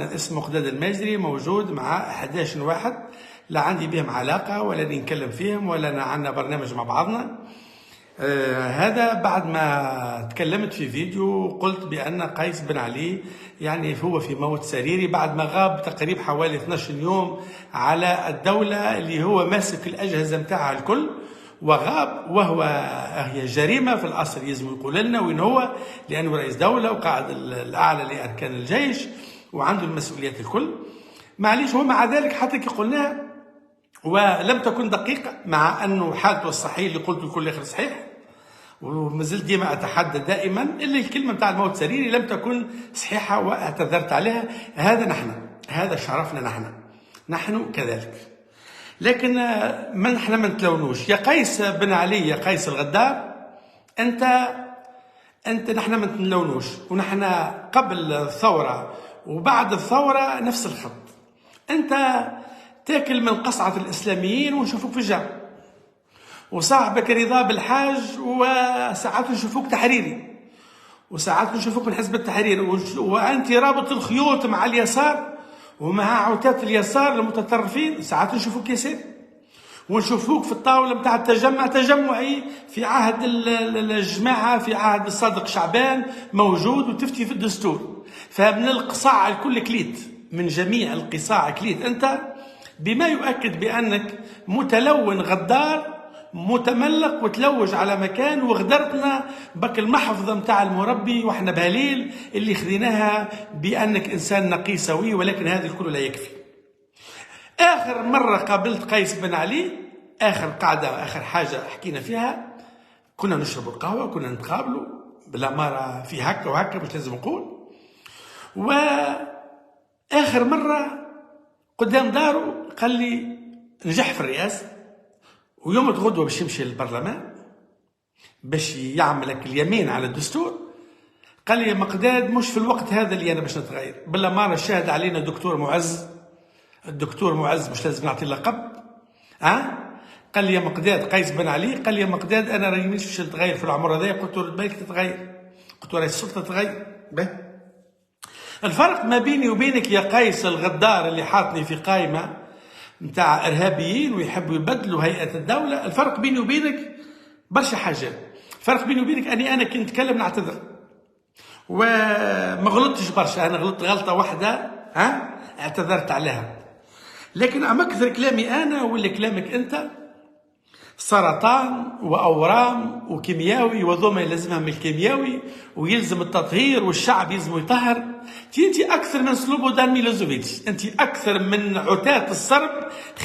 اسمه مقداد الماجري، موجود مع 11 واحد لا عندي بهم علاقة ولا نتكلم فيهم ولا عندنا برنامج مع بعضنا. هذا بعد ما تكلمت في فيديو قلت بأن قيس بن علي يعني هو في موت سريري بعد ما غاب تقريبا حوالي 12 يوم على الدولة اللي هو ماسك الأجهزة متاعها الكل، وغاب هي جريمة في الأصل. يلزم يقول لنا وين هو، لأنه رئيس دولة وقائد الأعلى لأركان الجيش وعنده المسؤوليات الكل. معليش هو مع ذلك حتى كي قلناها ولم تكن دقيقة، مع أنه حالته الصحية اللي قلت الكل آخر صحيح، ومازلت ديما أتحدى دائما اللي الكلمة متاع الموت سريري لم تكن صحيحة واعتذرت عليها. هذا شرفنا نحن كذلك. لكن نحن ما نتلونوش. يا قيس بن علي يا قيس الغدار، أنت نحن ما نتلونوش، ونحن قبل الثورة وبعد الثورة نفس الخط. أنت تاكل من قصعة الإسلاميين ونشوفوك في الجامع، وصاحبك رضا بالحاج وساعات نشوفوك تحريري، وساعات نشوفوك من حزب التحرير، وأنت رابط الخيوط مع اليسار ومع عتاة اليسار المتطرفين، ساعات نشوفوك يساري، ونشوفوك في الطاولة متاع التجمع تجمعي في عهد الجماعة، في عهد الصادق شعبان موجود وتفتي في الدستور. فمن القصاع الكل كليت، من جميع القصاع كليت أنت، بما يؤكد بأنك متلون غدار متملق وتلوج على مكان، وغدرتنا بك المحفظة متاع المربي واحنا بهليل اللي خذيناها بأنك إنسان نقي سوي، ولكن هذا الكل لا يكفي. آخر مرة قابلت قيس بن علي، آخر قعدة آخر حاجة حكينا فيها، كنا نشرب القهوة، كنا نتقابلوا بالأمارة في هكا وهكا مش لازم نقول. وآخر مرة قدام داره قال لي نجح في الرئاسة، ويوم الغدوة باش يمشي للبرلمان باش يعملك اليمين على الدستور، قال لي يا مقداد مش في الوقت هذا اللي أنا باش نتغير. بالأمارة شاهد علينا الدكتور معز مش لازم نعطي لقب. قال لي يا مقداد قيس بن علي، قال لي يا مقداد أنا راني مش باش نتغير في العمر هذا. قلت له بالك تتغير، قلت له رئيس السلطة تتغير. الفرق ما بيني وبينك يا قيس الغدار اللي حاطني في قائمة متاع إرهابيين ويحبوا يبدلوا هيئة الدولة، الفرق بيني وبينك برشا حاجات. الفرق بيني وبينك أنا كنت نتكلم نعتذر وما غلطتش برشا، أنا غلطت غلطة واحدة اعتذرت عليها. لكن أما كثر كلامي أنا ولا كلامك أنت سرطان وأورام وكيمياوي، وذوما يلزمها من الكيمياوي ويلزم التطهير والشعب يلزم يطهر. أنت أكثر من سلوبودان ميلوزوفيتش، أنت أكثر من عتاة الصرب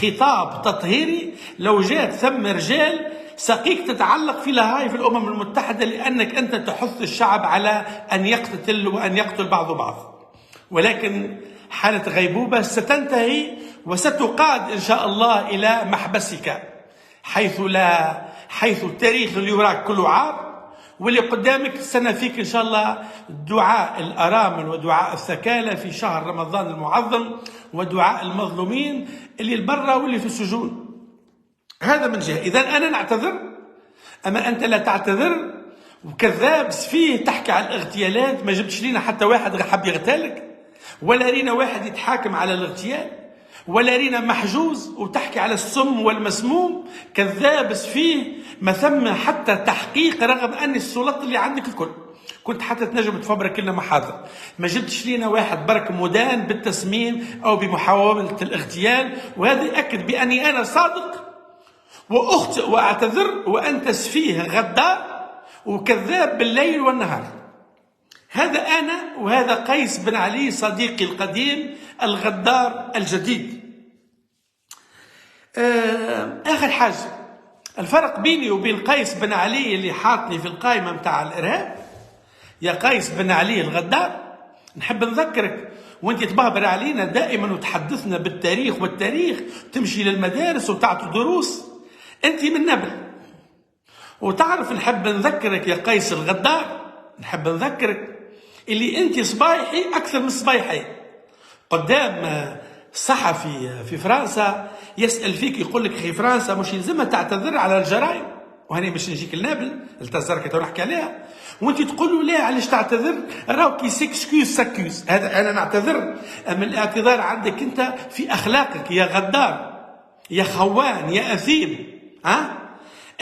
خطاب تطهيري. لو جات ثم رجال سقيك تتعلق في لاهاي في الأمم المتحدة، لأنك أنت تحث الشعب على أن يقتتل وأن يقتل بعض بعض. ولكن حالة غيبوبة ستنتهي وستقاد إن شاء الله إلى محبسك، حيث التاريخ اللي وراك كله عار، واللي قدامك سنفيك إن شاء الله دعاء الأرامل ودعاء الثكالى في شهر رمضان المعظم، ودعاء المظلومين اللي البرة واللي في السجون. هذا من جهة. إذن أنا نعتذر، أما أنت لا تعتذر، وكذاب سفيه تحكي على الاغتيالات. ما جبتش لينا حتى واحد حب يغتالك، ولا رينا واحد يتحاكم على الاغتيال، ولا رينا محجوز وتحكي على السم والمسموم. كذاب سفيه، ما ثم حتى تحقيق، رغم أن السلطات اللي عندك الكل كنت حتى تنجم تفبرك لنا محاضر. ما جبتش لينا واحد برك مدان بالتسميم أو بمحاولة الاغتيال، وهذا يأكد بأني أنا صادق وأخطئ وأعتذر، وأنت سفيه غدار وكذاب بالليل والنهار. هذا أنا، وهذا قيس بن علي صديقي القديم الغدار الجديد. آخر حاجة، الفرق بيني وبين قيس بن علي اللي حاطني في القائمة متاع الإرهاب يا قيس بن علي الغدار، نحب نذكرك وانت تبهبر علينا دائما وتحدثنا بالتاريخ والتاريخ، تمشي للمدارس وتعطي دروس. انت من نبل، وتعرف نحب نذكرك يا قيس الغدار، نحب نذكرك اللي انت صبايحي اكثر من صبايحي. قدام صحفي في فرنسا يسأل فيك يقول لك اخي فرنسا مش يلزمها تعتذر على الجرائم؟ وهنا باش نجيك لنابل التزركه تو نحكي عليها، وانت تقول له لا علاش تعتذر؟ راهو كي سيكسكيوز ساكيوز. هذا انا نعتذر، اما الاعتذار عندك انت في اخلاقك يا غدار يا خوان يا اثيم.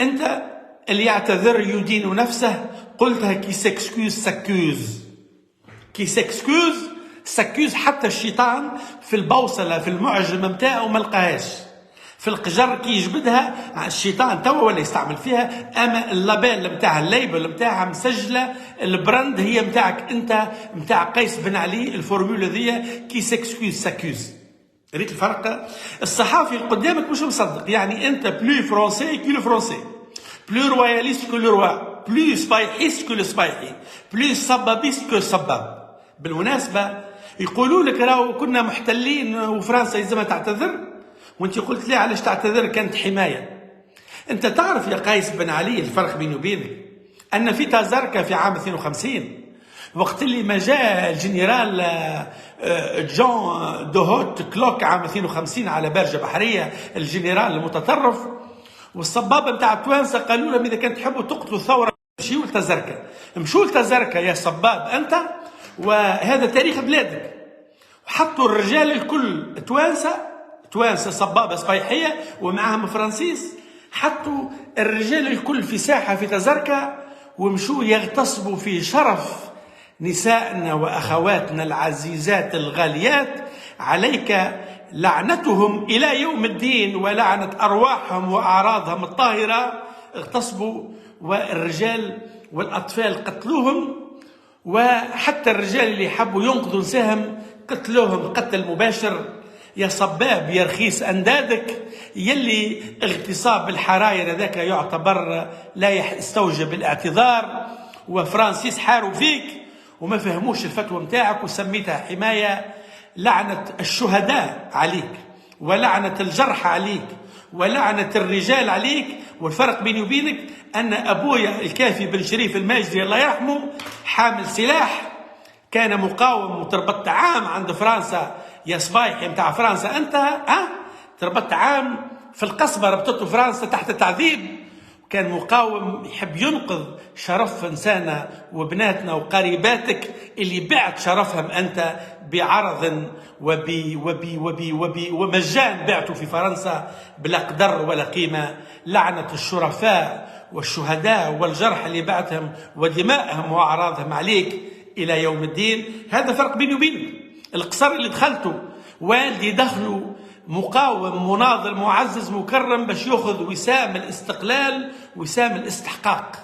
انت اللي يعتذر يدين نفسه، قلتها كي سيكسكيوز ساكيوز. كي سيكسكيوز ساكيوز، حتى الشيطان في البوصله في المعجم نتاعو ما لقاهاش، في القجر كي يجبدها الشيطان توا ولا يستعمل فيها، اما اللابيل نتاعها الليبل نتاعها مسجله البراند هي نتاعك انت، نتاع قيس بن علي. الفورمولا ذي كي سيكسكيوز ساكيوز. ريت الفرق؟ الصحافي اللي قدامك مش مصدق، يعني انت بلو فرونسي كي لو فرونسي، بلو روياليست كو لو روا، بلو سبايحيست كو لو سبايحي، بلو سبابيست كو سباب. بالمناسبه يقولوا لك راهو كنا محتلين وفرنسا يلزمها تعتذر، وانت قلت لي علاش تعتذر؟ كانت حمايه. انت تعرف يا قيس بن علي الفرق بيني وبينك، ان في تازركه في عام 52 وقت اللي ما جاء الجنرال جون دوهوت كلوك عام 52 على برجه بحريه، الجنرال المتطرف، والصبابه نتاع التوانسه قالوا لهم اذا كان تحبوا تقتلوا الثوره مشيوا لتزركه، مشوا لتزركه يا صباب انت، وهذا تاريخ بلادك. وحطوا الرجال الكل توانسه صبابه صبيحيه ومعهم فرانسيس، حطوا الرجال الكل في ساحه في تزركه ومشوا يغتصبوا في شرف نسائنا واخواتنا العزيزات الغاليات. عليك لعنتهم الى يوم الدين ولعنه ارواحهم واعراضهم الطاهره. اغتصبوا والرجال والاطفال قتلوهم، وحتى الرجال اللي حبوا ينقذوا نساهم قتلوهم قتل مباشر. يا صباب يا رخيص اندادك، يلي اغتصاب الحراير هذاك يعتبر لا يستوجب الاعتذار، وفرانسيس حاروا فيك وما فهموش الفتوى متاعك وسميتها حمايه. لعنه الشهداء عليك، ولعنه الجرحى عليك، ولعنه الرجال عليك. والفرق بيني وبينك ان ابويا الكافي بن شريف الماجدي الله يرحمه حامل سلاح، كان مقاوم وتربطت عام عند فرنسا يا صبايحي متاع فرنسا. انت تربطت عام في القصبه، ربطته فرنسا تحت تعذيب، كان مقاوم يحب ينقذ شرف انسانا وبناتنا وقريباتك اللي بعت شرفهم انت بعرض ومجان بعته في فرنسا بلا قدر ولا قيمه. لعنه الشرفاء والشهداء والجرحى اللي بعتهم ودمائهم واعراضهم عليك الى يوم الدين. هذا فرق بيني وبينك. القصر اللي دخلته والدي دخلوا مقاوم مناضل معزز مكرم باش ياخذ وسام الاستقلال، وسام الاستحقاق،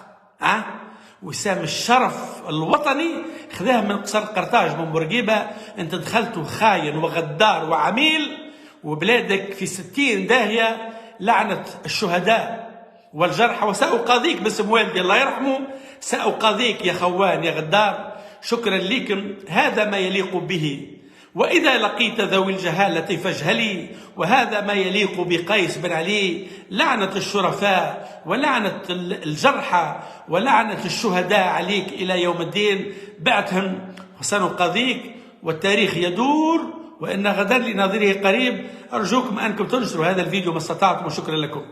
وسام الشرف الوطني، خذاه من قصر قرطاج من بورقيبه. انت دخلته خاين وغدار وعميل، وبلادك في 60 داهيه. لعنه الشهداء والجرحى، وسأقاضيك باسم والدي الله يرحمه، سأقاضيك يا خوان يا غدار. شكرا لكم، هذا ما يليق به. وإذا لقيت ذوي الجهالة فاجهلي، وهذا ما يليق بقيس بن علي. لعنة الشرفاء ولعنة الجرحى ولعنة الشهداء عليك إلى يوم الدين. بعتهم وسنقاضيك، والتاريخ يدور، وإن غدا لناظره قريب. أرجوكم أنكم تنشروا هذا الفيديو ما استطعتم، وشكرا لكم.